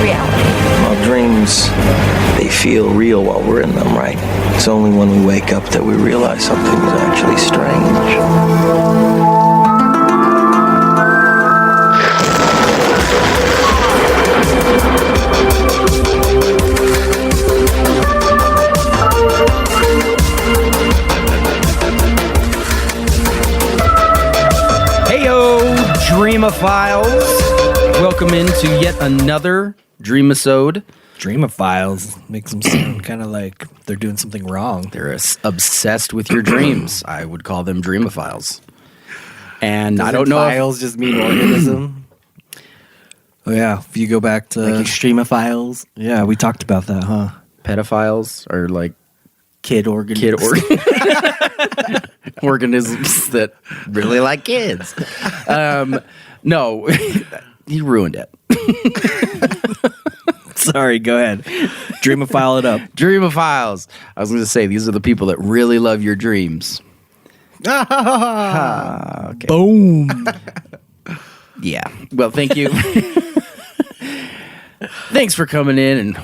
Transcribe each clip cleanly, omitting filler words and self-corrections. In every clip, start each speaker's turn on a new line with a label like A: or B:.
A: reality.
B: Well, dreams, they feel real while we're in them, right? It's only when we wake up that we realize something's actually strange.
C: Dream-ophiles, welcome into yet another Dream-isode.
D: Dream-ophiles makes them sound kind of like they're doing something wrong.
C: They're obsessed with your dreams. I would call them Dream-ophiles. And I don't know.
E: Files just mean organism.
D: Oh yeah, if you go back to
E: Like extremophiles.
D: yeah, we talked about that, huh?
C: Pedophiles are like
E: Kid organisms.
C: organisms that really like kids. No, he ruined it.
D: Sorry, go ahead. Dreamophile it up.
C: Dream-ophiles. I was going to say, these are the people that really love your dreams. Okay.
D: Boom.
C: Yeah. Well, thank you. Thanks for coming in and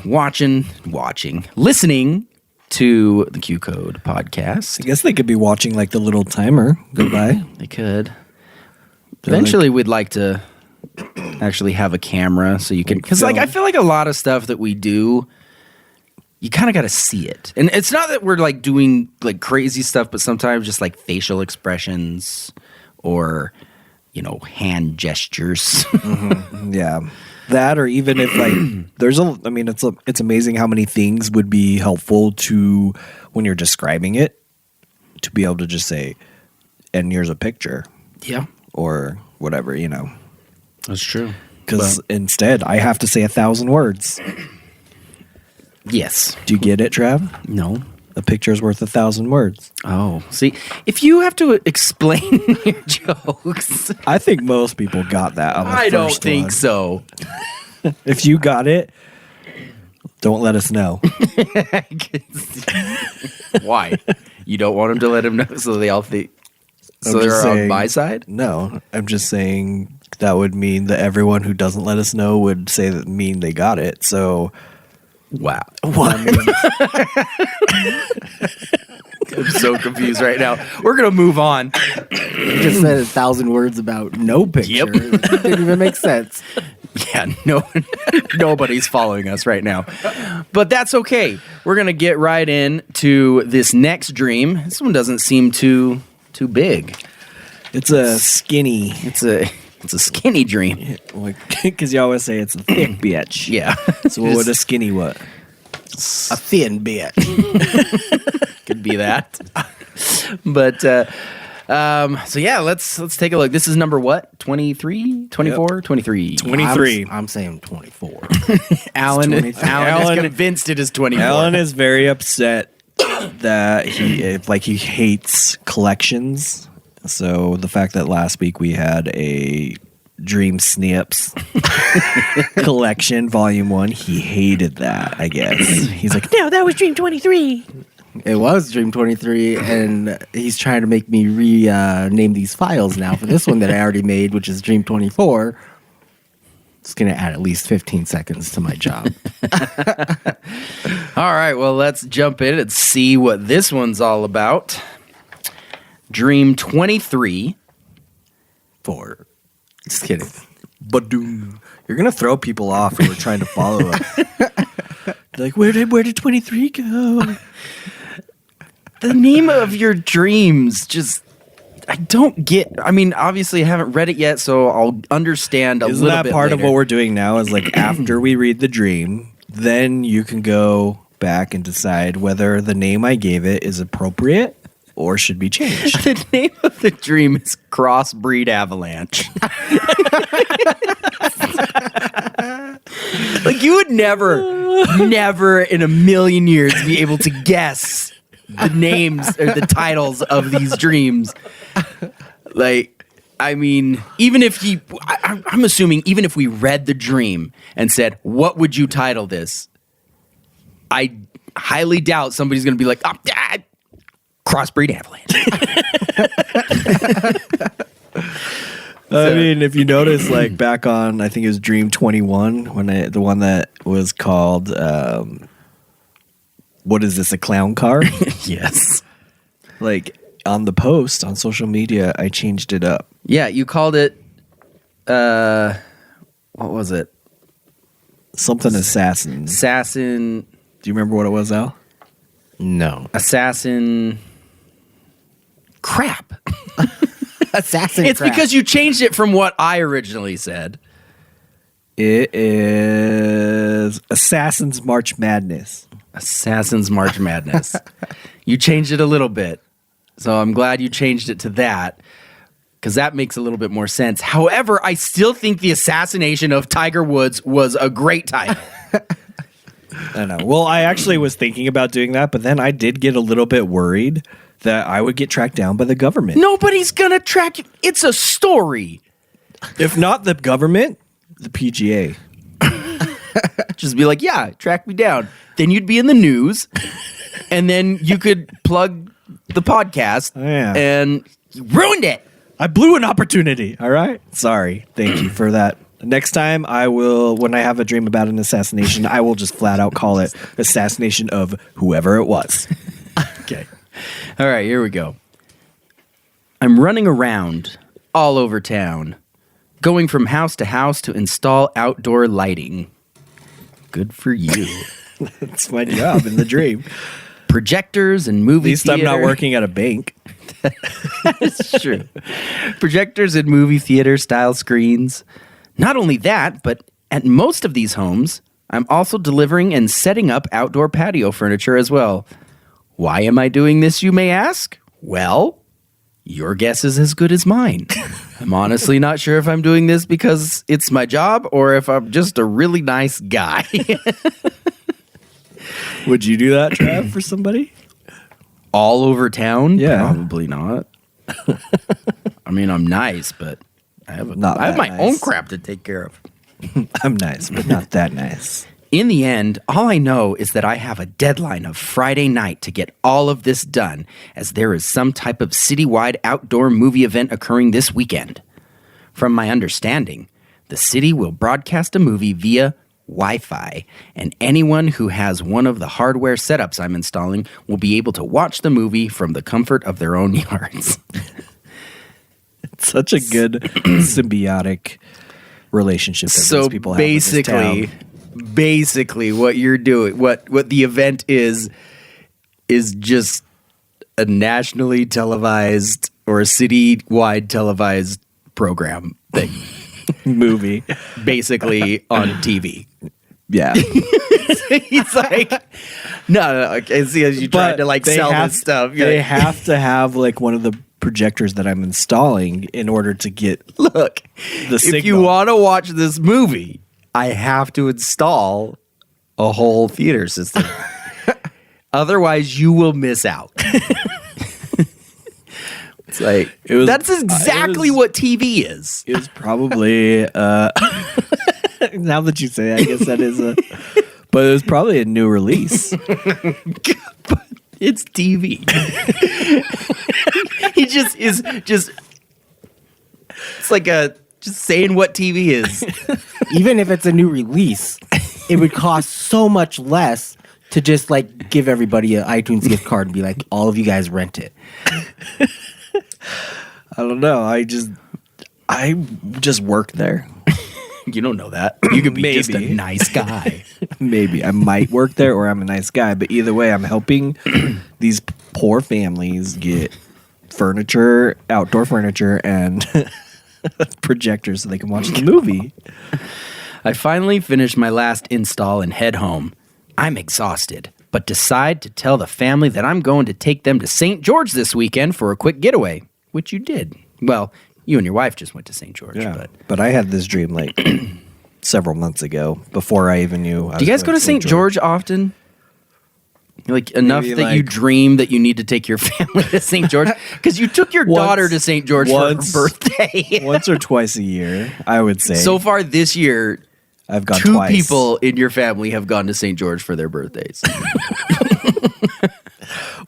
C: listening to the Q Code podcast.
D: I guess they could be watching like the little timer go by.
C: They could. Eventually, we'd like to actually have a camera so you can, because like I feel like a lot of stuff that we do, you kind of got to see it, and it's not that we're like doing like crazy stuff, but sometimes just like facial expressions or hand gestures.
D: Mm-hmm. Yeah. That, or even if like it's amazing how many things would be helpful to when you're describing it, to be able to just say, and here's a picture.
C: Yeah.
D: Or whatever,
C: That's true.
D: Because instead I have to say 1,000 words.
C: Yes.
D: Do you get it, Trav?
C: No.
D: A picture's worth 1,000 words.
C: Oh, see, if you have to explain your jokes,
D: I think most people got that on the
C: I don't
D: first
C: think
D: one.
C: so.
D: If you got it, don't let us know.
C: Why? You don't want them to let him know, so they all think. So
D: I'm
C: they're
D: just
C: on
D: saying-
C: my side.
D: No, I'm just saying that would mean that everyone who doesn't let us know would say that mean they got it. So
C: Wow.
D: what?
C: I'm so confused right now. We're gonna move on.
E: You just said 1,000 words about no picture. It didn't even make sense.
C: Yeah, nobody's following us right now, but that's okay. We're gonna get right into this next dream. This one doesn't seem too big.
D: It's a skinny,
C: It's a skinny dream.
D: because you always say it's a thick bitch.
C: Yeah.
D: So what would a skinny what?
E: A thin bit.
C: Could be that. But so yeah, let's take a look. This is number what? 23? 24?
D: Yep.
C: 23.
D: 23.
E: I'm saying 24.
C: Alan is
D: 23.
C: convinced it is 24.
D: Alan is very upset that he hates collections. So the fact that last week we had a Dream Snips collection, volume 1, he hated that, I guess. He's like, no, that was Dream 23.
E: It was Dream 23, and he's trying to make me rename these files now for this one that I already made, which is Dream 24. It's going to add at least 15 seconds to my job.
C: All right, well, let's jump in and see what this one's all about. Dream 23.
E: Just kidding.
D: Badoom. You're going to throw people off who are trying to follow us. Like, where did 23 go?
C: The name of your dreams just, I don't get. I mean, obviously I haven't read it yet, so I'll understand
D: Isn't
C: little
D: that
C: bit
D: part
C: later.
D: of what we're doing now is like after we read the dream, then you can go back and decide whether the name I gave it is appropriate or should be changed.
C: The name of the dream is Crossbreed Avalanche. Like, you would never in a million years be able to guess the names or the titles of these dreams. Like, I mean, even if I'm assuming even if we read the dream and said, what would you title this? I highly doubt somebody's going to be like, Crossbreed Avalanche.
D: I mean, if you notice, like back on, I think it was Dream 21, the one that was called, what is this, a clown car?
C: Yes.
D: Like on the post on social media, I changed it up.
C: Yeah, you called it, what was it?
D: Something assassin.
C: Assassin.
D: Do you remember what it was, Al?
E: No.
C: Assassin. Crap.
E: Assassin.
C: It's because you changed it from what I originally said.
D: It is Assassin's March Madness.
C: Assassin's March Madness. You changed it a little bit. So I'm glad you changed it to that, because that makes a little bit more sense. However, I still think the assassination of Tiger Woods was a great title.
D: I know. Well, I actually was thinking about doing that, but then I did get a little bit worried that I would get tracked down by the government.
C: Nobody's going to track you. It's a story.
D: If not the government, the PGA.
C: Just be like, yeah, track me down. Then you'd be in the news, and then you could plug the podcast,
D: Yeah.
C: and you ruined it.
D: I blew an opportunity. All right. Sorry. Thank you for that. Next time I will, when I have a dream about an assassination, I will just flat out call it assassination of whoever it was.
C: Okay. All right, here we go. I'm running around all over town, going from house to house to install outdoor lighting. Good for you.
D: That's my job in the dream.
C: Projectors and movie
D: At least
C: theater.
D: I'm not working at a bank.
C: It's true. Projectors and movie theater style screens. Not only that, but at most of these homes, I'm also delivering and setting up outdoor patio furniture as well. Why am I doing this, you may ask? Well, your guess is as good as mine. I'm honestly not sure if I'm doing this because it's my job or if I'm just a really nice guy.
D: Would you do that, Trav, for somebody?
C: All over town?
D: Yeah.
C: Probably not. I mean, I'm nice, but I have
D: Not
C: I have
D: that
C: my
D: nice.
C: own crap to take care of.
D: I'm nice, but not that nice.
C: In the end, all I know is that I have a deadline of Friday night to get all of this done, as there is some type of citywide outdoor movie event occurring this weekend. From my understanding, the city will broadcast a movie via Wi-Fi, and anyone who has one of the hardware setups I'm installing will be able to watch the movie from the comfort of their own yards.
D: It's such a good symbiotic relationship that
C: So
D: these people have with this town.
C: basically what you're doing, what the event is just a nationally televised or a city-wide televised program that
D: movie.
C: basically on TV.
D: Yeah.
C: He's like, no, I see as you tried to like
D: they
C: sell
D: have-
C: this stuff.
D: They have to have like one of the projectors that I'm installing in order to get
C: Look,
D: the
C: if you
D: signal.
C: want to watch this movie, I have to install a whole theater system. Otherwise, you will miss out. It's like that's exactly what TV is.
D: It was probably now that you say it, I guess that is a but it was probably a new release.
C: It's TV. He just is just. It's like just saying what TV is.
E: Even if it's a new release, it would cost so much less to just like give everybody an iTunes gift card and be like, all of you guys rent it.
D: I don't know. I just work there.
C: You don't know that. You could be just a
D: Maybe.
C: nice guy.
D: Maybe I might work there or I'm a nice guy, but either way I'm helping these poor families get furniture, outdoor furniture and projectors so they can watch the movie.
C: I finally finished my last install and head home. I'm exhausted, but decide to tell the family that I'm going to take them to St. George this weekend for a quick getaway, which you did. Well, you and your wife just went to St. George.
D: But I had this dream like several months ago before I even knew.
C: Do you guys go to St. George often? Like enough
D: Maybe,
C: that you
D: like-
C: dream that you need to take your family to St. George? Because you took your daughter to St. George for her birthday.
D: Once or twice a year, I would say.
C: So far this year,
D: I've gone
C: two
D: twice.
C: people in your family have gone to St. George for their birthdays.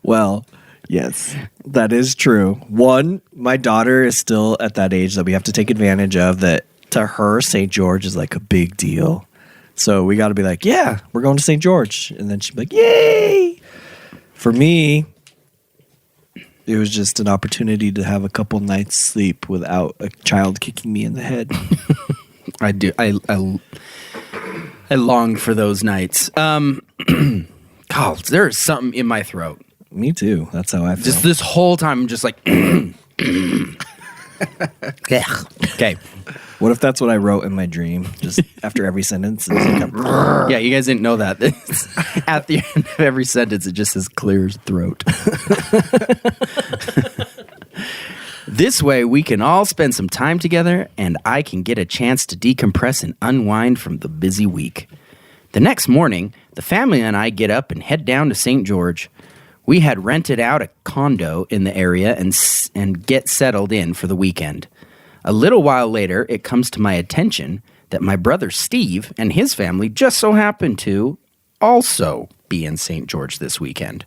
D: Well, Yes, that is true. One, my daughter is still at that age that we have to take advantage of, that to her, St. George is like a big deal. So we got to be like, yeah, we're going to St. George. And then she'd be like, yay. For me, it was just an opportunity to have a couple nights sleep without a child kicking me in the head.
C: I do. I long for those nights. God, there's something in my throat.
D: Me too. That's how I feel.
C: Just this whole time, I'm just like, okay.
D: What if that's what I wrote in my dream? Just after every sentence. It's like
C: Yeah, you guys didn't know that. At the end of every sentence, it just says clears throat. This way, we can all spend some time together, and I can get a chance to decompress and unwind from the busy week. The next morning, the family and I get up and head down to St. George. We had rented out a condo in the area and get settled in for the weekend. A little while later, it comes to my attention that my brother Steve and his family just so happened to also be in St. George this weekend.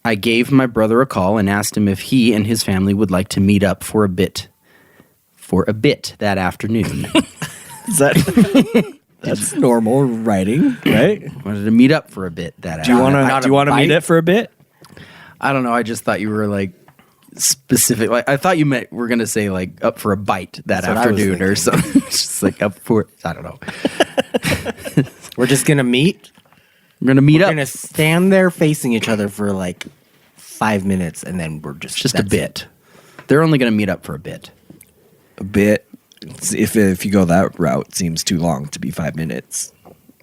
C: I gave my brother a call and asked him if he and his family would like to meet up for a bit that afternoon.
D: Is that that's normal writing, right?
C: Wanted to meet up for a bit that
D: Do you
C: afternoon.
D: want to meet it for a bit?
C: I don't know. I just thought you were like specific. Like I thought you meant we're gonna say like up for a bite that
E: That's what I was
C: afternoon or
E: thinking.
C: something. Just like up for. I don't know.
E: We're just gonna meet.
C: We're gonna meet
E: We're
C: up.
E: gonna stand there facing each other for like 5 minutes, and then we're
C: Just a
E: that's
C: bit. They're only gonna meet up for a bit.
D: A bit. If you go that route, seems too long to be 5 minutes.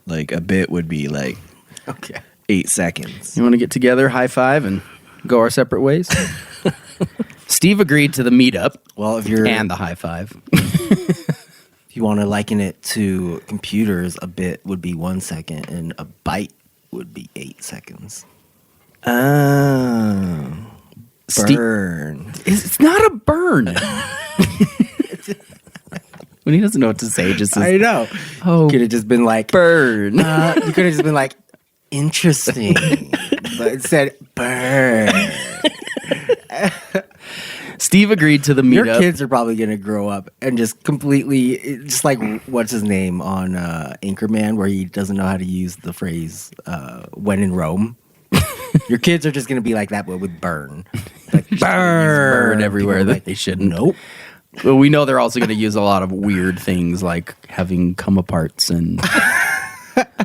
D: Like a bit would be like
E: it. Okay.
D: 8 seconds.
C: You want to get together, high five, and go our separate ways? Steve agreed to the meetup
E: Well, if you're
C: and the high five.
E: if you want to liken it to computers, a bit would be 1 second, and a byte would be 8 seconds.
D: Oh, burn.
C: It's not a burn. When he doesn't know what to say, he just says,
E: I know.
C: "Oh,
E: Could have just been like,
C: burn."
E: you could have just been like, interesting, but it said burn.
C: Steve agreed to the
E: Your
C: meetup.
E: kids are probably gonna grow up and just completely, just like what's his name on Anchorman, where he doesn't know how to use the phrase "when in Rome." Your kids are just gonna be like that, but with burn, like
C: burn everywhere
E: People are
C: that they shouldn't.
E: Nope.
C: Well, we know they're also going to use a lot of weird things like having come aparts and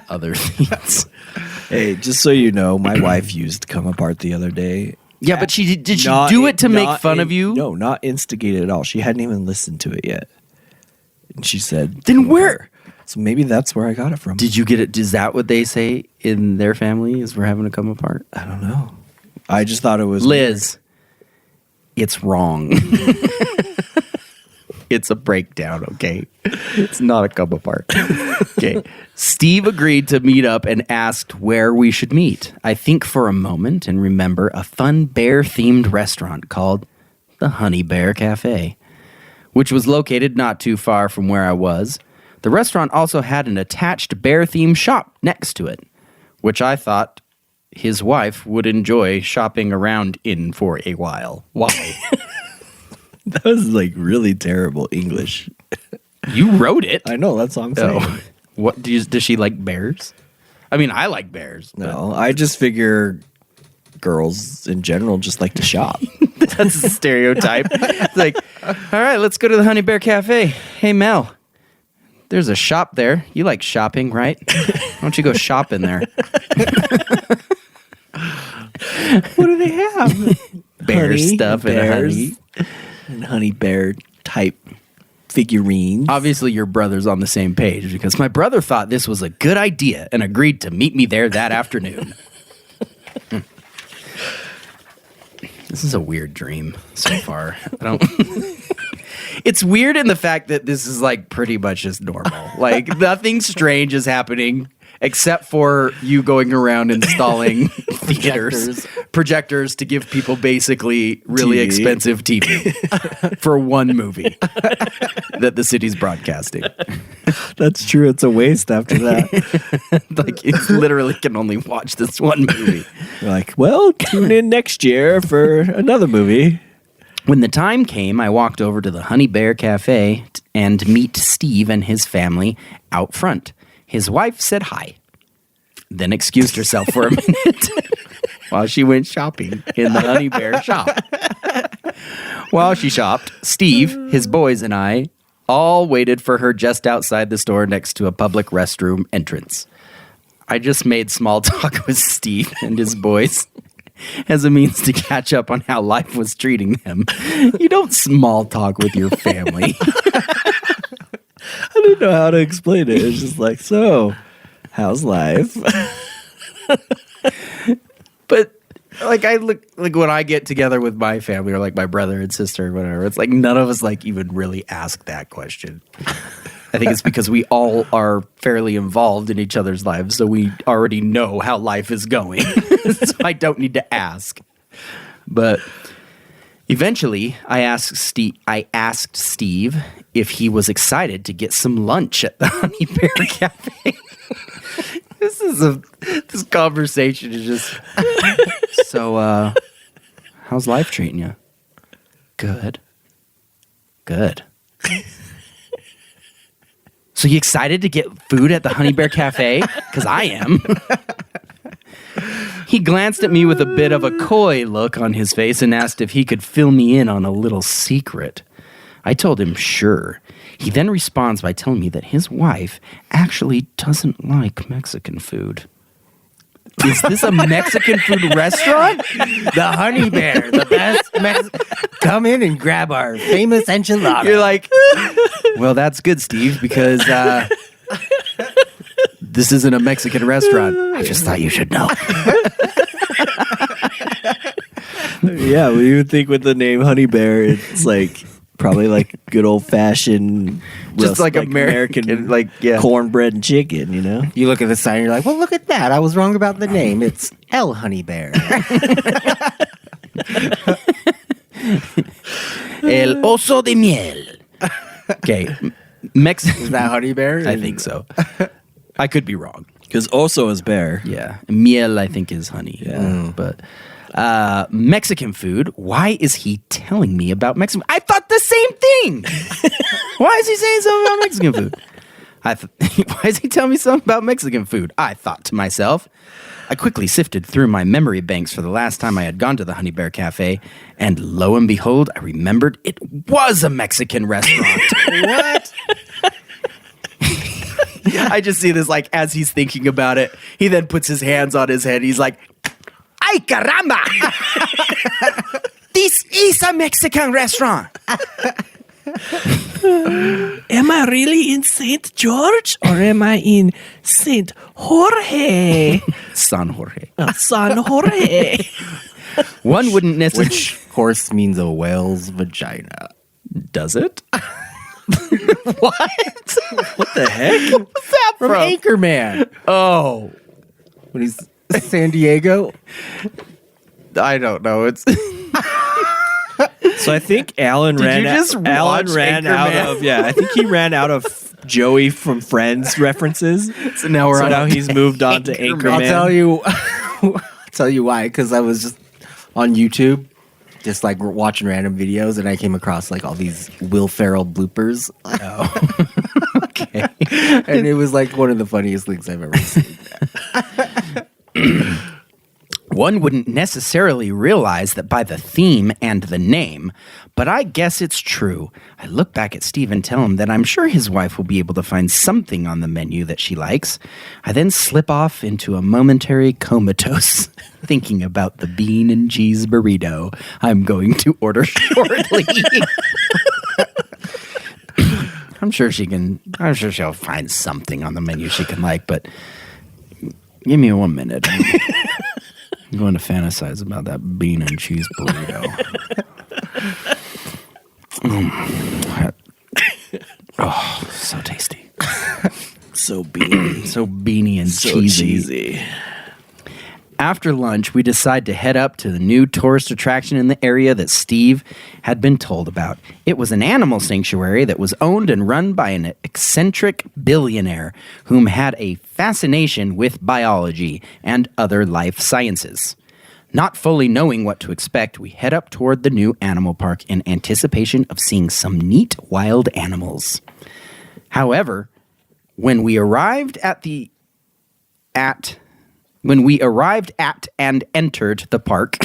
C: other things.
D: Hey, just so you know, my wife used come apart the other day.
C: Yeah, but did she
D: Not
C: do it to make
D: not
C: fun
D: in-
C: of you?
D: No, not instigated at all. She hadn't even listened to it yet. And she said,
C: Then where?
D: So maybe that's where I got it from.
C: Did you get it? Is that what they say in their family? Is we're having to come apart?
D: I don't know. I just thought it was
C: Liz, it's wrong. It's a breakdown, okay? It's not a come apart. Okay. Steve agreed to meet up and asked where we should meet. I think for a moment and remember a fun bear-themed restaurant called the Honey Bear Cafe, which was located not too far from where I was. The restaurant also had an attached bear-themed shop next to it, which I thought his wife would enjoy shopping around in for a while. Why?
D: That was like really terrible English.
C: You wrote it.
D: I know, that's what I'm saying.
C: Oh. What does she like bears? I mean, I like bears. but
D: No, I just figure girls in general just like to shop.
C: that's a stereotype. It's like, all right, let's go to the Honey Bear Cafe. Hey, Mel, there's a shop there. You like shopping, right? Why don't you go shop in there?
D: What do they have?
C: Bear
D: Honey,
C: stuff and
D: bears,
C: honey.
D: and honey bear type figurines.
C: Obviously, your brother's on the same page because my brother thought this was a good idea and agreed to meet me there that afternoon. This is a weird dream so far. I don't. It's weird in the fact that this is like pretty much just normal. Like nothing strange is happening, Except for you going around installing projectors to give people basically really
D: TV.
C: expensive TV for one movie that the city's broadcasting.
D: That's true. It's a waste after that.
C: Like, it literally can only watch this one movie.
D: We're like, well, tune in next year for another movie.
C: When the time came, I walked over to the Honey Bear Cafe and meet Steve and his family out front. His wife said hi, then excused herself for a minute while she went shopping in the Honey Bear shop. While she shopped, Steve, his boys, and I all waited for her just outside the store next to a public restroom entrance. I just made small talk with Steve and his boys as a means to catch up on how life was treating them. You don't small talk with your family.
D: I didn't know how to explain it. It's just like, so, how's life?
C: But like when I get together with my family or like my brother and sister or whatever, it's like none of us like even really ask that question. I think it's because we all are fairly involved in each other's lives, so we already know how life is going. So I don't need to ask. But eventually, I asked Steve if he was excited to get some lunch at the Honey Bear Cafe. This conversation is just so. How's life treating you? Good. So you excited to get food at the Honey Bear Cafe? Because I am. He glanced at me with a bit of a coy look on his face and asked if he could fill me in on a little secret. I told him sure. He then responds by telling me that his wife actually doesn't like Mexican food. Is this a Mexican food restaurant?
E: The Honey Bear, the best come in and grab our famous enchilada.
C: You're like, well, that's good, Steve, because this isn't a Mexican restaurant. I just thought you should know.
D: Yeah, well, you would think with the name Honey Bear, it's like probably like good old fashioned,
C: Just like American, like, yeah.
D: cornbread and chicken, you know?
E: You look at the sign and you're like, well, look at that. I was wrong about the name. It's El Honey Bear.
C: El oso de miel. Okay.
E: Is that Honey Bear?
C: I think so. I could be wrong.
D: Because oso is bear.
C: Yeah. Miel, I think, is honey.
D: Yeah.
C: But Mexican food. Why is he telling me about Mexican? I thought the same thing. Why is he saying something about Mexican food? Why is he telling me something about Mexican food? I thought to myself. I quickly sifted through my memory banks for the last time I had gone to the Honey Bear Cafe, and lo and behold, I remembered it was a Mexican restaurant.
E: What?
C: I just see this like as he's thinking about it. He then puts his hands on his head. He's like, "Ay caramba! This is a Mexican restaurant."
D: Am I really in St. George or am I in St. Jorge?
C: San Jorge.
D: San Jorge.
C: One wouldn't necessarily.
E: Which horse means a whale's vagina.
C: Does it?
D: What the heck?
C: What's that
E: From Anchorman.
C: Oh,
E: When he's San Diego.
C: I don't know. It's
D: So I think Alan
C: Did
D: ran
C: you just watch
D: out
C: Anchorman?
D: of I think he ran out of Joey from Friends references.
C: so now we're
D: So
C: on.
D: now he's moved on to Anchorman.
E: I'll tell you why. Because I was just on YouTube, just like watching random videos, and I came across like all these Will Ferrell bloopers.
C: Okay.
E: And it was like one of the funniest things I've ever seen.
C: One wouldn't necessarily realize that by the theme and the name, but I guess it's true. I look back at Steve and tell him that I'm sure his wife will be able to find something on the menu that she likes. I then slip off into a momentary comatose, thinking about the bean and cheese burrito I'm going to order shortly. I'm sure she'll find something on the menu she can like, but give me 1 minute. I'm going to fantasize about that bean and cheese burrito. Oh, so tasty.
D: So beanie.
C: So beanie and
D: So
C: cheesy.
D: cheesy.
C: After lunch, we decide to head up to the new tourist attraction in the area that Steve had been told about. It was an animal sanctuary that was owned and run by an eccentric billionaire whom had a fascination with biology and other life sciences. Not fully knowing what to expect, we head up toward the new animal park in anticipation of seeing some neat wild animals. However, when we arrived at and entered the park,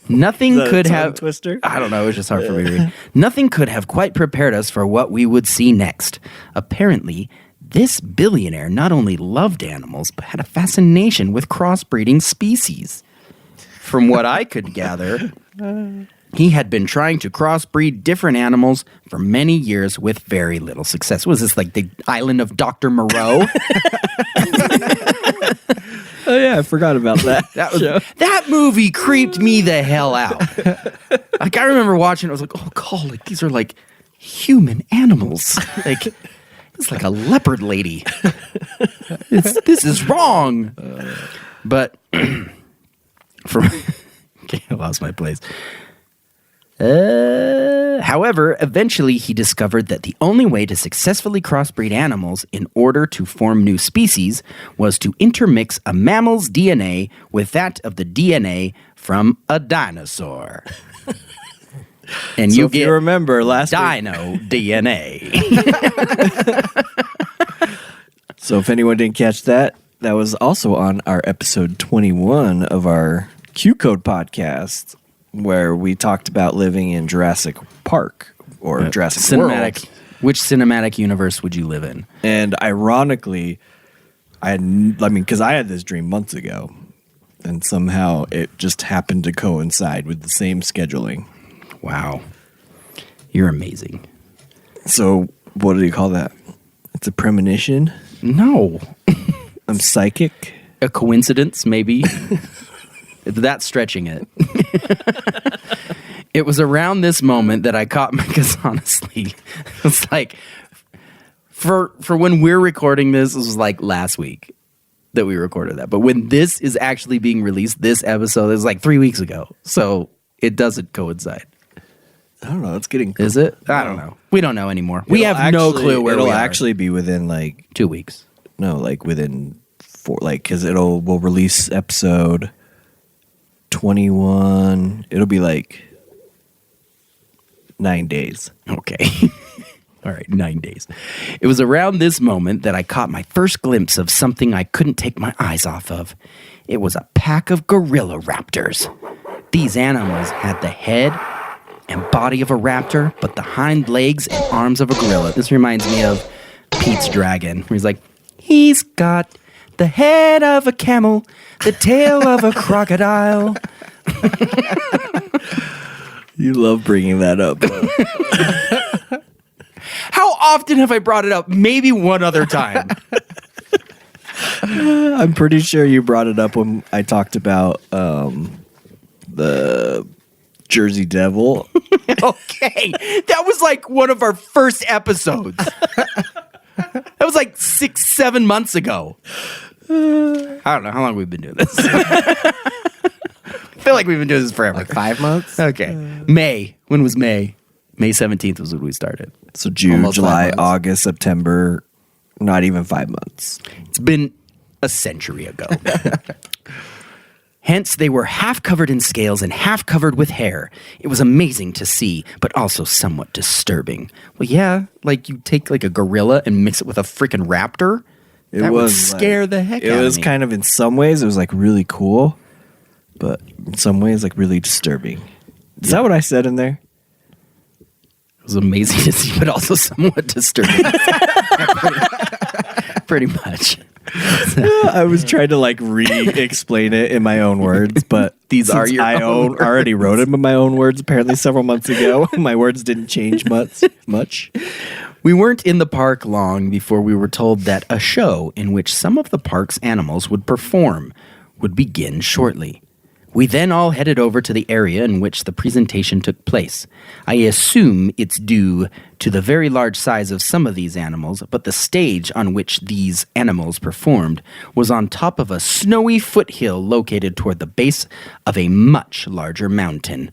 C: nothing
D: Is that a
C: could
D: tongue
C: have
D: twister?
C: I don't know, it was just hard for me to read. Nothing could have quite prepared us for what we would see next. Apparently, this billionaire not only loved animals, but had a fascination with crossbreeding species. From what I could gather, he had been trying to crossbreed different animals for many years with very little success. Was this like the island of Dr. Moreau?
D: Oh yeah, I forgot about that.
C: That movie creeped me the hell out. Like I remember watching it, I was like, oh god, like these are like human animals. Like it's like a leopard lady. This is wrong. But okay, I lost my place. However, eventually he discovered that the only way to successfully crossbreed animals in order to form new species was to intermix a mammal's DNA with that of the DNA from a dinosaur. And
D: So
C: you
D: if
C: get
D: you remember last week,
C: dino DNA.
D: so if anyone didn't catch that, that was also on our episode 21 of our Q Code podcast, where we talked about living in Jurassic Park or Jurassic World.
C: Which cinematic universe would you live in?
D: And ironically, because I had this dream months ago, and somehow it just happened to coincide with the same scheduling.
C: Wow. You're amazing.
D: So what do you call that? It's a premonition?
C: No.
D: I'm psychic?
C: A coincidence, maybe. That's stretching it. It was around this moment that I caught, because honestly, it's like, for when we're recording this, it was like last week that we recorded that. But when this is actually being released, this episode is like 3 weeks ago. So it doesn't coincide.
D: I don't know. It's getting...
C: Is it? I don't know. We don't know anymore. We have no clue where we are.
D: It'll actually be within like...
C: 2 weeks.
D: No, like within 4... Like, because we'll release episode 21. It'll be like 9 days.
C: Okay. All right, 9 days. It was around this moment that I caught my first glimpse of something I couldn't take my eyes off of. It was a pack of gorilla raptors. These animals had the head and body of a raptor, but the hind legs and arms of a gorilla. This reminds me of Pete's Dragon, where he's like, he's got the head of a camel, the tail of a crocodile.
D: You love bringing that up.
C: How often have I brought it up? Maybe one other time.
D: I'm pretty sure you brought it up when I talked about the Jersey Devil.
C: Okay. That was like one of our first episodes. That was like 6-7 months ago. I don't know how long we've been doing this. I feel like we've been doing this forever.
E: Like 5 months?
C: Okay. May. When was May? May 17th was when we started.
D: So June,
E: Almost 5
D: July,
E: months.
D: August, September, not even 5 months.
C: It's been a century ago. Hence, they were half covered in scales and half covered with hair. It was amazing to see, but also somewhat disturbing. Well, yeah, like you take like a gorilla and mix it with a freaking raptor. That would scare the heck out of me.
D: It was kind of, in some ways, it was like really cool, but in some ways, like really disturbing. Is that what I said in there?
C: It was amazing to see, but also somewhat disturbing. pretty much.
D: I was trying to like re-explain it in my own words, but
C: These are
D: since
C: your own words.
D: already wrote them in my own words apparently several months ago. My words didn't change much.
C: We weren't in the park long before we were told that a show in which some of the park's animals would perform would begin shortly. We then all headed over to the area in which the presentation took place. I assume it's due to the very large size of some of these animals, but the stage on which these animals performed was on top of a snowy foothill located toward the base of a much larger mountain.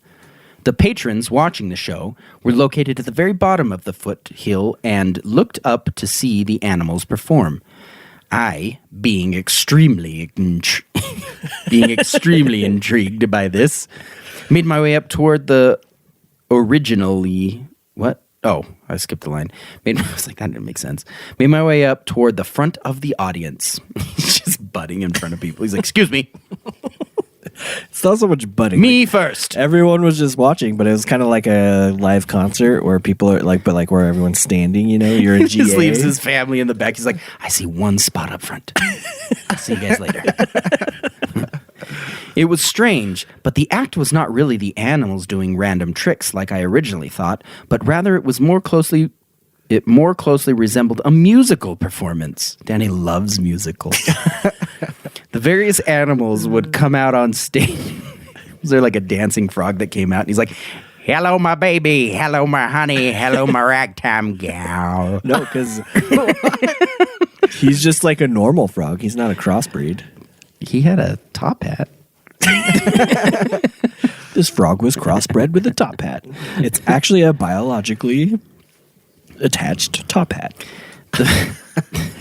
C: The patrons watching the show were located at the very bottom of the foothill and looked up to see the animals perform. I, being extremely intrigued by this, made my way up toward the what? Oh, I skipped the line. I was like, that didn't make sense. Made my way up toward the front of the audience. He's just butting in front of people. He's like, excuse me.
D: It's not so much butting.
C: Me first.
D: Everyone was just watching, but it was kind of like a live concert where people are like, but like where everyone's standing, you know, you're in GA.
C: He just leaves his family in the back. He's like, I see one spot up front. I'll see you guys later. It was strange, but the act was not really the animals doing random tricks like I originally thought, but rather it more closely resembled a musical performance. Danny loves musicals. The various animals would come out on stage. Was there like a dancing frog that came out? And he's like, hello, my baby. Hello, my honey. Hello, my ragtime gal.
D: No, because he's just like a normal frog. He's not a crossbreed.
C: He had a top hat.
D: This frog was crossbred with a top hat. It's actually a biologically attached top hat.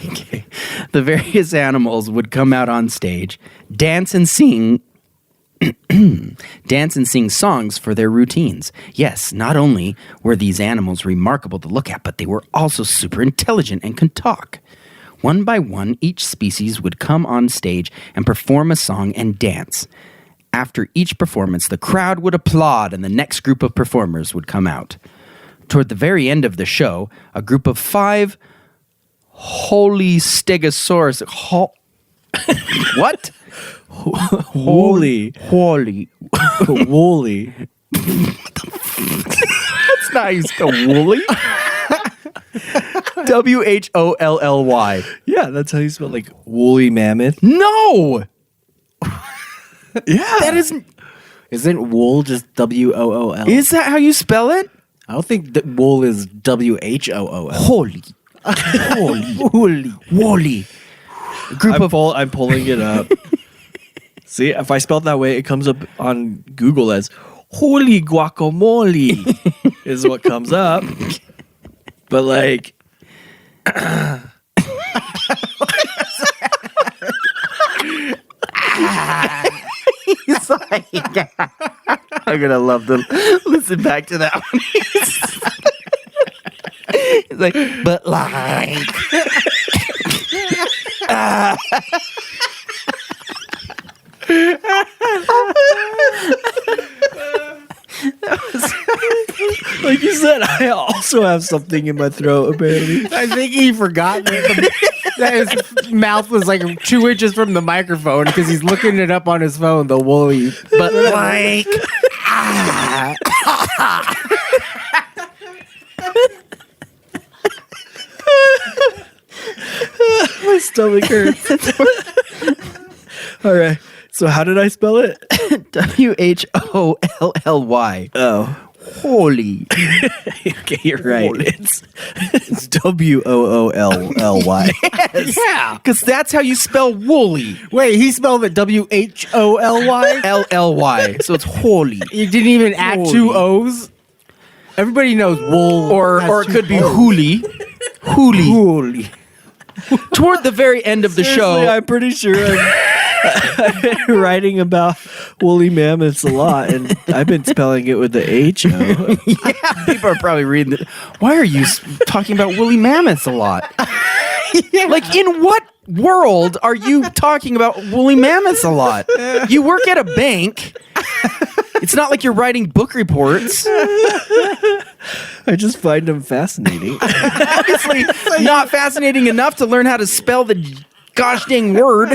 C: Okay. The various animals would come out on stage, dance and sing songs for their routines. Yes, not only were these animals remarkable to look at, but they were also super intelligent and could talk. One by one, each species would come on stage and perform a song and dance. After each performance, the crowd would applaud and the next group of performers would come out. Toward the very end of the show, a group of 5 holy stegosaurus. What?
D: Holy.
C: Woolly. That's not how you spell woolly. WHOLLY.
D: Yeah, that's how you spell like woolly mammoth.
C: No!
D: Yeah.
C: That isn't.
E: Isn't wool just WOOL?
C: Is that how you spell it?
E: I don't think that wool is WHOOL.
C: Holy. Woolly. Group
D: I'm pulling it up. See, if I spell it that way, it comes up on Google as holy guacamole is what comes up. But like
C: He's like, I'm gonna love to listen back to that one. He's like, but like,
D: like you said, I also have something in my throat apparently.
E: I think he forgot that his mouth was like 2 inches from the microphone because he's looking it up on his phone, the woolly.
C: but like,
D: My stomach hurts. All right. So how did I spell it?
C: WHOLLY.
D: Oh.
C: Holy.
D: Okay, you're right. It's WOOLLY.
C: Yes. Yeah. Because that's how you spell woolly.
E: Wait, he spelled it WHOLY?
C: LLY. So it's holy.
E: You didn't even add
C: Holy.
E: 2 O's? Everybody knows wool.
C: Or it could be hooly. Hooly.
E: Holy.
C: Toward the very end of the
D: Seriously,
C: show.
D: I'm pretty sure I've been writing about woolly mammoths a lot, and I've been spelling it with the H-O.
C: Yeah, people are probably reading it. Why are you talking about woolly mammoths a lot? Yeah. Like, in what world are you talking about woolly mammoths a lot? You work at a bank. It's not like you're writing book reports.
D: I just find them fascinating.
C: Obviously, not fascinating enough to learn how to spell the gosh dang word.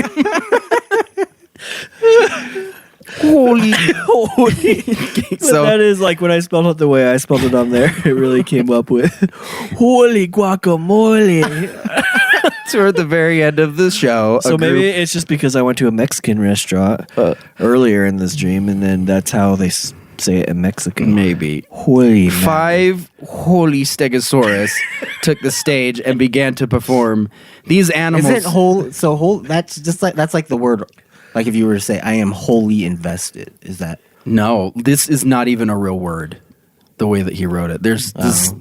C: Holy.
D: So that is like when I spelled it the way I spelled it on there, it really came up with holy guacamole.
C: toward the very end of the show.
D: So maybe it's just because I went to a Mexican restaurant earlier in this dream, and then that's how they say it in Mexican.
C: Maybe.
D: Holy
C: 5 holy stegosaurus took the stage and began to perform. These animals.
E: Is it whole? So whole. That's just like the word. Like if you were to say, "I am wholly invested," is that?
C: No, this is not even a real word. The way that he wrote it, there's this.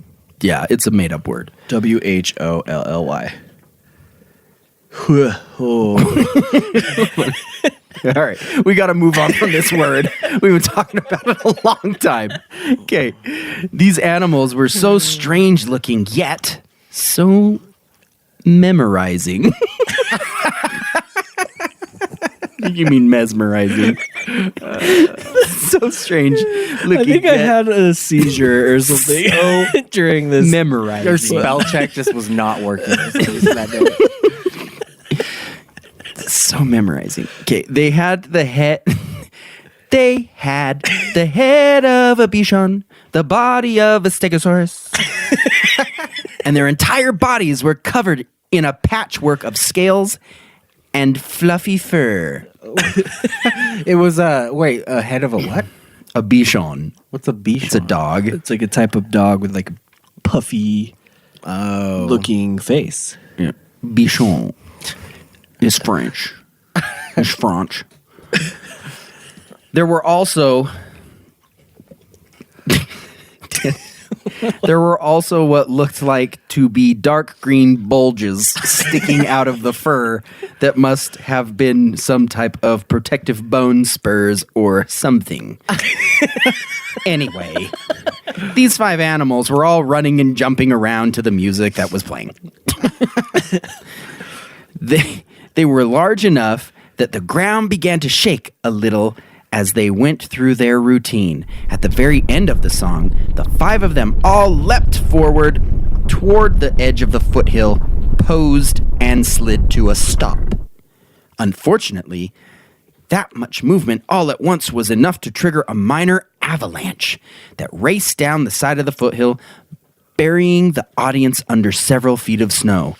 C: Yeah, it's a made up word.
D: WHOLLY.
C: All right, we got to move on from this word. We've been talking about it a long time. Okay, these animals were so strange looking, yet so memorizing. You mean mesmerizing? So strange looking.
D: I think I had a seizure or something during this.
C: Memorizing.
E: Your spell check just was not working. That day.
C: So memorizing. Okay, they had the head. They had the head of a bichon, the body of a stegosaurus, and their entire bodies were covered in a patchwork of scales and fluffy fur.
E: It was a head of a what?
C: A bichon.
E: What's a bichon?
C: It's a dog.
D: It's like a type of dog with like a puffy looking face.
C: Yeah. Bichon is French. It's French. There were also what looked like to be dark green bulges sticking out of the fur that must have been some type of protective bone spurs or something. Anyway, these 5 animals were all running and jumping around to the music that was playing. They were large enough that the ground began to shake a little as they went through their routine. At the very end of the song, the 5 of them all leapt forward toward the edge of the foothill, posed, and slid to a stop. Unfortunately, that much movement all at once was enough to trigger a minor avalanche that raced down the side of the foothill, burying the audience under several feet of snow.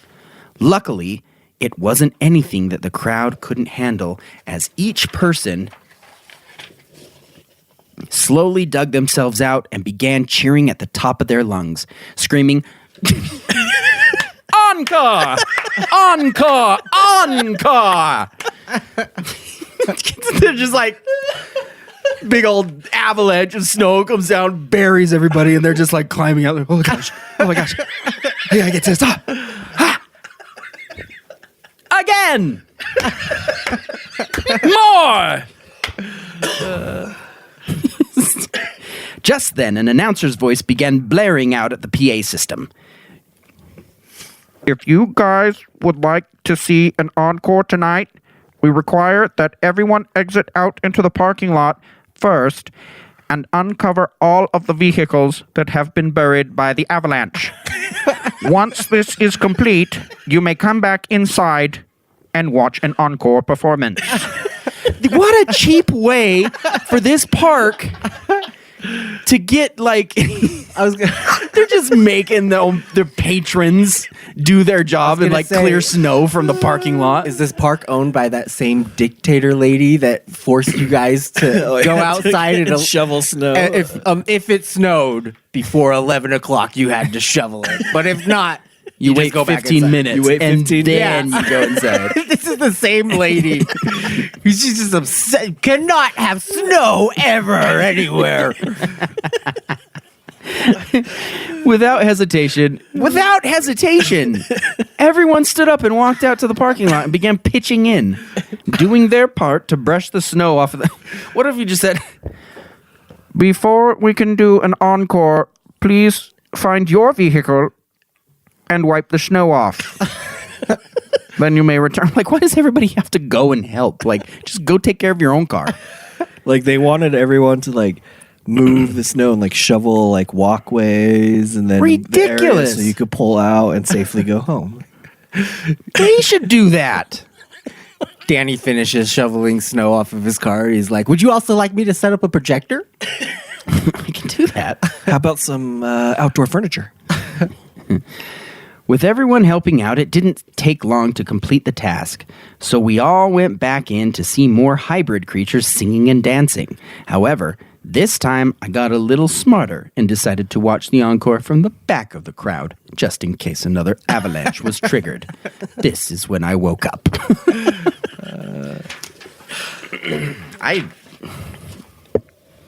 C: Luckily, it wasn't anything that the crowd couldn't handle, as each person slowly dug themselves out and began cheering at the top of their lungs, screaming, "Encore! Encore! Encore!" They're just like, big old avalanche of snow comes down, buries everybody, and they're just like climbing out. Oh my gosh! Oh my gosh! I gotta get to the top. Again! More! Just then, an announcer's voice began blaring out at the PA system. If you guys would like to see an encore tonight, we require that everyone exit out into the parking lot first and uncover all of the vehicles that have been buried by the avalanche. Once this is complete, you may come back inside and watch an encore performance. What a cheap way for this park to get, like, they're just making their patrons do their job and, like, clear snow from the parking lot.
E: Is this park owned by that same dictator lady that forced you guys to go outside and
D: shovel snow?
E: If it snowed before 11 o'clock, you had to shovel it. But if not,
C: you wait
E: just go
C: 15
E: back
C: minutes.
D: You wait 15
C: then you go inside.
E: This is the same lady. She's just upset. Cannot have snow ever anywhere.
C: Without hesitation, everyone stood up and walked out to the parking lot and began pitching in, doing their part to brush the snow off of the... What if you just said, "Before we can do an encore, please find your vehicle and wipe the snow off. Then you may return." Like, why does everybody have to go and help? Like, just go take care of your own car.
D: Like, they wanted everyone to, like, move the snow and, like, shovel, like, walkways and then
C: Ridiculous.
D: the areas so you could pull out and safely go home.
C: They should do that.
E: Danny finishes shoveling snow off of his car. He's like, "Would you also like me to set up a projector?"
C: I can do that.
D: How about some outdoor furniture?
C: With everyone helping out, it didn't take long to complete the task, so we all went back in to see more hybrid creatures singing and dancing. However, this time I got a little smarter and decided to watch the encore from the back of the crowd, just in case another avalanche was triggered. This is when I woke up.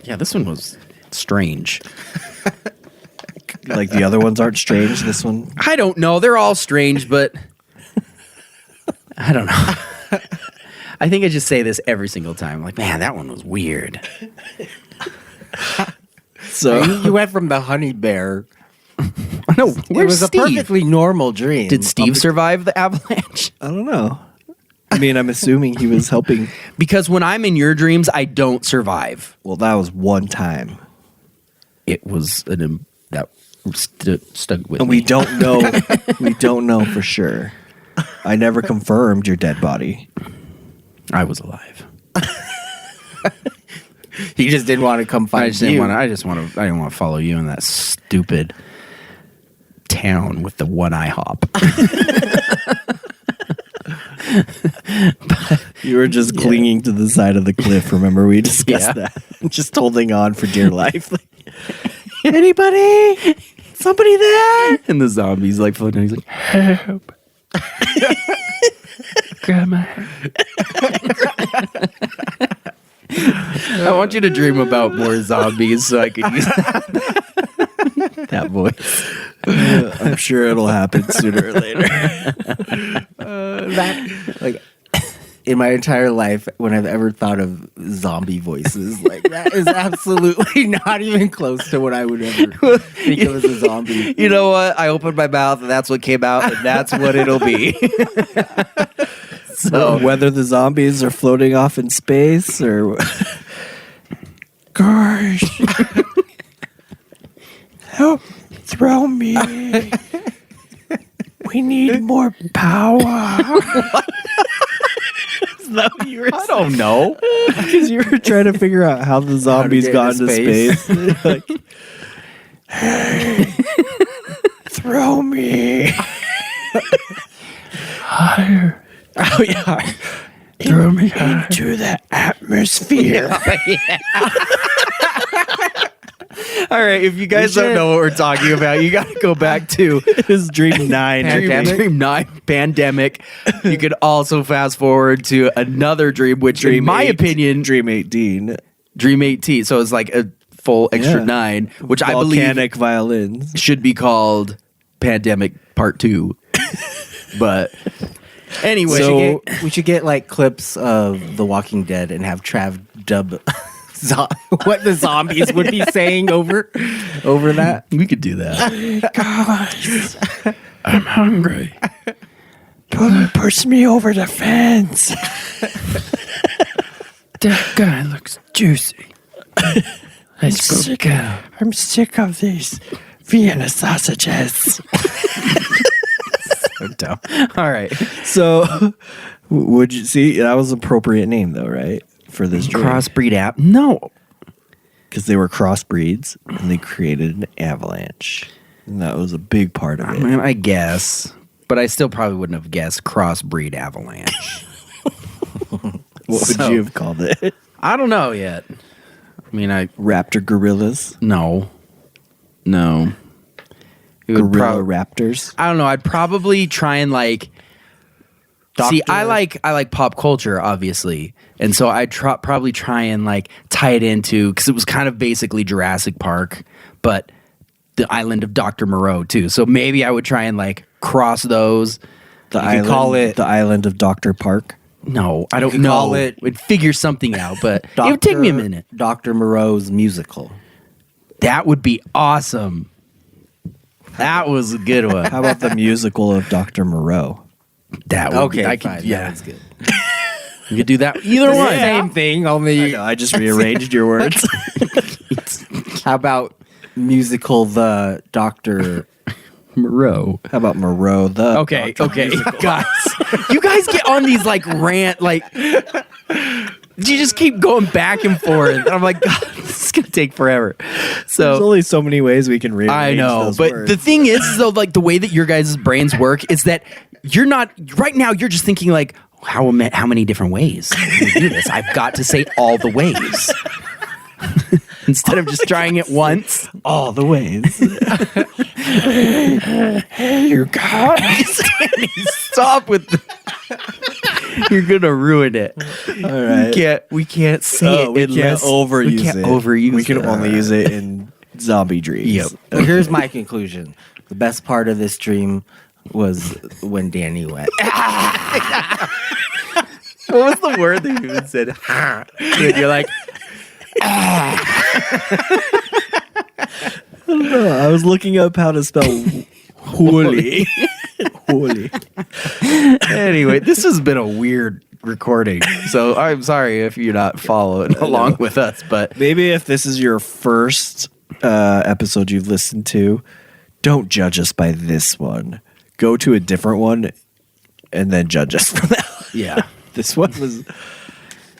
C: Yeah, this one was strange.
D: Like the other ones aren't strange. This one,
C: I don't know. They're all strange, but I don't know. I think I just say this every single time. Like, man, that one was weird.
D: so
E: You went from the honey bear.
C: No,
E: It
C: where's
E: was a
C: Steve?
E: perfectly normal dream.
C: Did Steve survive the avalanche?
D: I don't know. I mean, I'm assuming he was helping.
C: Because when I'm in your dreams, I don't survive.
D: Well, that was one time,
C: It was that stuck with
D: and
C: me.
D: we don't know. We don't know for sure. I never confirmed your dead body.
C: I was alive.
E: He just didn't want to come find
C: I just didn't
E: you.
C: want to. I didn't want to follow you in that stupid town with the one-eye hop.
D: You were just clinging to the side of the cliff. Remember, we discussed
C: Yeah.
D: that. Just holding on for dear life. Anybody? Somebody there?
C: And the zombie's like floating. He's like, help. Grab my hand. I want you to dream about more zombies so I can use that voice.
D: I'm sure it'll happen sooner or later.
E: Like in my entire life, when I've ever thought of zombie voices, like that is absolutely not even close to what I would ever think of as a zombie.
C: You know what? I opened my mouth and that's what came out, and that's what it'll be.
D: So whether the zombies are floating off in space or gosh, help throw me. We need more power.
C: I don't know.
D: Because you were trying to figure out how the zombies
E: get
D: got
E: into
D: into
E: space.
D: space. Like, hey, throw me higher. Oh yeah, throw me into the atmosphere.
C: All right, if you guys don't know what we're talking about, you got to go back to
D: It's Dream 9.
C: Dream 9 Pandemic. You could also fast forward to another dream, which in my opinion,
D: Dream 18.
C: Dream 18. So it's like a full extra
D: Yeah.
C: 9, which I
D: Volcanic
C: believe
D: violins.
C: should be called Pandemic Part 2. But anyway,
D: So-
E: We should get like clips of The Walking Dead and have Trav dub what the zombies would be saying over that.
C: we could do that.
D: Guys, I'm hungry. Push me over the fence.
C: That guy looks juicy. Let's go get him.
D: I'm sick of these Vienna sausages.
C: So dumb. All right.
D: So, would you see that was an appropriate name though, right? For this dream,
C: Crossbreed app? No.
D: because they were crossbreeds and they created an avalanche, and that was a big part of
C: I
D: it.
C: mean, I guess. But I still probably wouldn't have guessed crossbreed avalanche.
D: What would you have called it?
C: I don't know yet. I mean,
D: Raptor gorillas,
C: no. It would
D: gorilla raptors.
C: I don't know. I'd probably try and like. See, I like pop culture, obviously, and so I'd probably try and like tie it into, because it was kind of basically Jurassic Park, but the island of Dr. Moreau too. So maybe I would try and like cross those.
D: The island,
E: call it-
D: the island of Dr. Park.
C: No, I don't
E: could
C: know.
E: call it-
C: We'd figure something out, but it would take me a minute.
E: Dr. Moreau's musical.
C: That would be awesome. That was a good one.
D: How about the musical of Dr. Moreau?
C: That would
E: Okay,
C: be, I could,
E: fine.
C: yeah,
E: That's good.
C: you could do that. Either one.
E: Same thing, only
D: I just rearranged your words.
E: how about musical the Dr.
C: Moreau.
D: How about Moreau the
C: Okay, guys, you guys get on these like rant, like You just keep going back and forth. And I'm like, God, this is gonna take forever. So
D: There's only so many ways we can rearrange
C: I know,
D: those
C: but
D: words.
C: the thing is, though, like the way that your guys' brains work is that you're not right now. You're just thinking like, how many different ways can we do this? I've got to say all the ways instead of just trying it once.
D: all the ways.
C: Hey, God, stop with the. You're gonna ruin it.
D: All right.
C: We can't say it.
D: We can't
C: unless-
D: overuse
C: we can't
D: it.
C: Overuse
D: We can
C: it.
D: only use it in zombie dreams.
C: Yep.
E: Well, here's my conclusion. The best part of this dream was when Danny went.
C: What was the word that you even said? And you're like,
D: I was looking up how to spell holy. Holy.
C: anyway, this has been a weird recording. So I'm sorry if you're not following along with us, but
D: Maybe if this is your first episode you've listened to, don't judge us by this one. Go to a different one and then judge us from that one.
C: yeah.
D: This one was,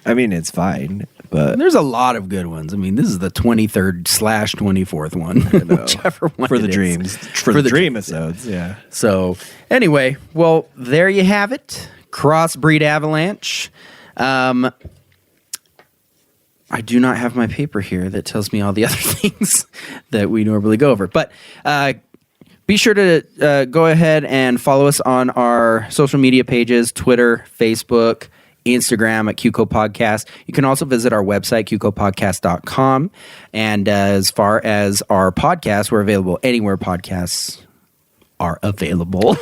D: I mean, it's fine, but
C: There's a lot of good ones. I mean, this is the 23rd/24th one, whichever one
D: for the
C: it is.
D: dreams, for the Dream-isodes, yeah.
C: So anyway, well, there you have it. Crossbreed Avalanche. I do not have my paper here that tells me all the other things that we normally go over. But be sure to go ahead and follow us on our social media pages, Twitter, Facebook, Instagram at QCO Podcast. You can also visit our website, QCOpodcast.com. And as far as our podcasts, we're available anywhere podcasts are available.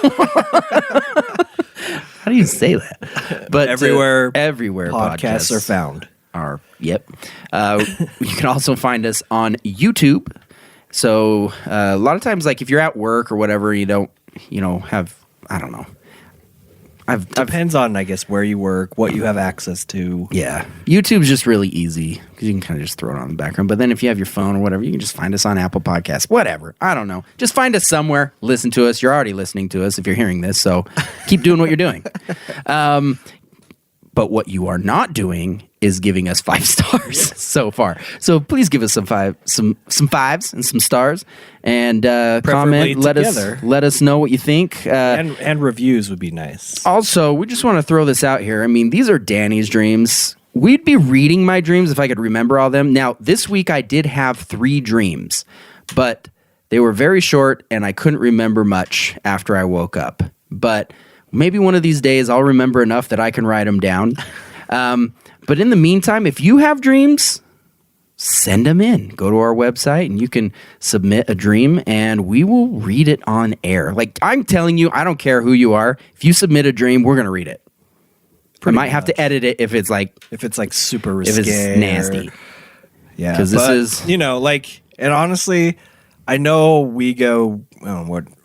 C: How do you say that? But
D: Everywhere
C: podcasts
D: are found.
C: Yep. You can also find us on YouTube. So a lot of times, like if you're at work or whatever, you don't, have, I don't know.
D: Depends on, I guess, where you work, what you have access to.
C: Yeah. YouTube's just really easy because you can kind of just throw it on the background. But then if you have your phone or whatever, you can just find us on Apple Podcasts, whatever. I don't know. Just find us somewhere. Listen to us. You're already listening to us if you're hearing this. So keep doing what you're doing. But what you are not doing is giving us 5 stars so far. So please give us some fives and some stars, and comment. Let us know what you think.
D: And reviews would be nice.
C: Also, we just want to throw this out here. I mean, these are Danny's dreams. We'd be reading my dreams if I could remember all them. Now, this week I did have 3 dreams, but they were very short, and I couldn't remember much after I woke up. But maybe one of these days I'll remember enough that I can write them down. But in the meantime, if you have dreams, send them in. Go to our website and you can submit a dream and we will read it on air. Like I'm telling you, I don't care who you are. If you submit a dream, we're going to read it. I might have to edit it if it's like
D: super risque.
C: if it's nasty.
D: Yeah.
C: Because this is,
D: and honestly, I know we go,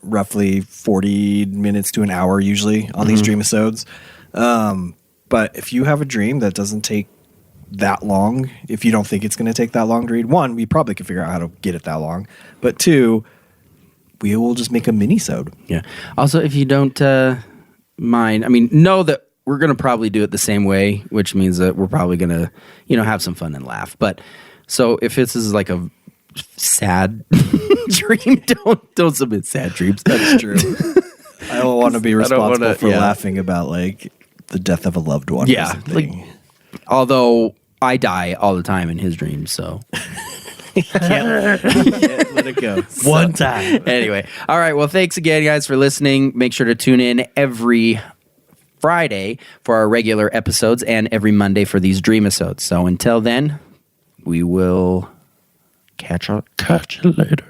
D: roughly 40 minutes to an hour usually on these Dream-isodes. But if you have a dream that doesn't take that long, if you don't think it's going to take that long to read, 1, we probably can figure out how to get it that long. But 2, we will just make a mini-sode.
C: yeah. Also, if you don't mind, know that we're going to probably do it the same way, which means that we're probably going to, have some fun and laugh. But so if this is like a sad dream, don't submit sad dreams.
D: That's true. I don't want to be responsible for
C: yeah.
D: laughing about the death of a loved one.
C: Yeah,
D: or something.
C: Although I die all the time in his dreams, so
D: can't let it go. One time.
C: Anyway, all right. Well, thanks again, guys, for listening. Make sure to tune in every Friday for our regular episodes and every Monday for these Dream-isodes. So until then, we will catch you later.